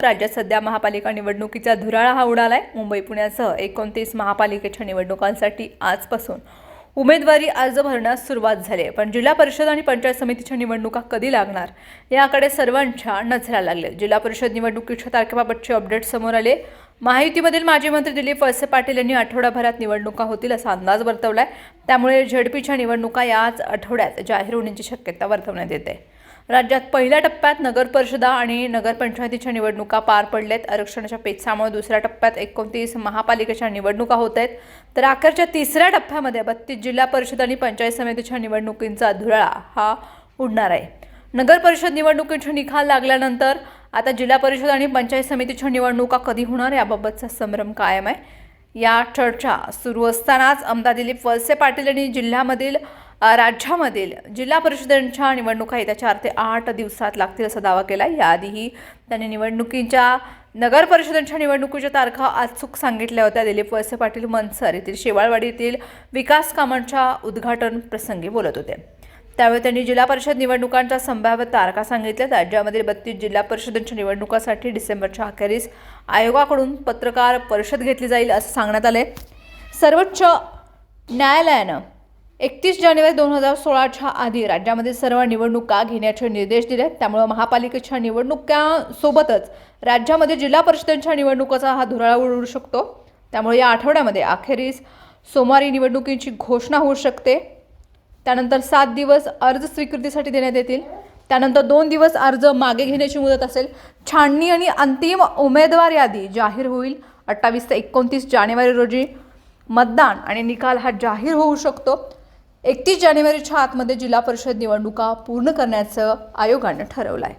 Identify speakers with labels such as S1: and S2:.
S1: राज्यात सध्या महापालिका निवडणुकीचा धुराळा हा उडालाय। मुंबई पुण्यासह 29 महापालिकेच्या निवडणुकांसाठी आजपासून उमेदवारी अर्ज भरण्यास सुरुवात झाली आहे। पण जिल्हा परिषद आणि पंचायत समितीच्या निवडणुका कधी लागणार याकडे सर्वांच्या नजरा लागल्या। जिल्हा परिषद निवडणुकीच्या तारखेबाबतचे अपडेट समोर आले। महायुतीमधील माजी मंत्री दिलीप वळसे पाटील यांनी आठवडाभरात निवडणुका होतील असा अंदाज वर्तवलाय। त्यामुळे झेडपीच्या निवडणुका याच आठवड्यात जाहीर होण्याची शक्यता वर्तवण्यात येते। राज्यात पहिल्या टप्प्यात नगर परिषदा आणि नगरपंचायतीच्या निवडणुका पार पडल्यात। आरक्षणाच्या पेचामुळे दुसऱ्या टप्प्यात 29 महापालिकेच्या निवडणुका होत आहेत, तर अखेरच्या तिसऱ्या टप्प्यामध्ये 32 जिल्हा परिषद आणि पंचायत समितीच्या निवडणुकींचा धुराळा हा उडणार आहे। नगर परिषद निवडणुकीचे निकाल लागल्यानंतर आता जिल्हा परिषद आणि पंचायत समितीच्या निवडणुका कधी होणार याबाबतचा संभ्रम कायम आहे। या चर्चा सुरू असतानाच आमदार दिलीप वळसे पाटील यांनी राज्यामधील जिल्हा परिषदांच्या निवडणुका येत्या 4 ते 8 दिवसात लागतील असा दावा केला। याआधीही त्यांनी निवडणुकीच्या नगर परिषदांच्या निवडणुकीच्या तारखा अचूक सांगितल्या होत्या। दिलीप वळसे पाटील मनसर येथील शेवाळवाडी येथील विकास कामांच्या उद्घाटन प्रसंगी बोलत होते। त्यावेळी त्यांनी जिल्हा परिषद निवडणुकांच्या संभाव्य तारखा सांगितल्या। राज्यामधील 32 जिल्हा परिषदांच्या निवडणुकांसाठी डिसेंबरच्या अखेरीस आयोगाकडून पत्रकार परिषद घेतली जाईल असं सांगण्यात आले। सर्वोच्च न्यायालयानं 31 जानेवारी 2016च्या आधी राज्यामध्ये सर्व निवडणुका घेण्याचे निर्देश दिले। त्यामुळे महापालिकेच्या निवडणुकांसोबतच राज्यामध्ये जिल्हा परिषदांच्या निवडणुकाचा हा धुराळा उडू शकतो। त्यामुळे या आठवड्यामध्ये अखेरीस सोमवारी निवडणुकीची घोषणा होऊ शकते। त्यानंतर 7 दिवस अर्ज स्वीकृतीसाठी देण्यात येतील। त्यानंतर 2 दिवस अर्ज मागे घेण्याची मुदत असेल। छाननी आणि अंतिम उमेदवार यादी जाहीर होईल। 28 ते 29 जानेवारी रोजी मतदान आणि निकाल हा जाहीर होऊ शकतो। 31 जानेवारीच्या आतमध्ये जिल्हा परिषद निवडणुका पूर्ण करण्याचं आयोगाने ठरवलं आहे।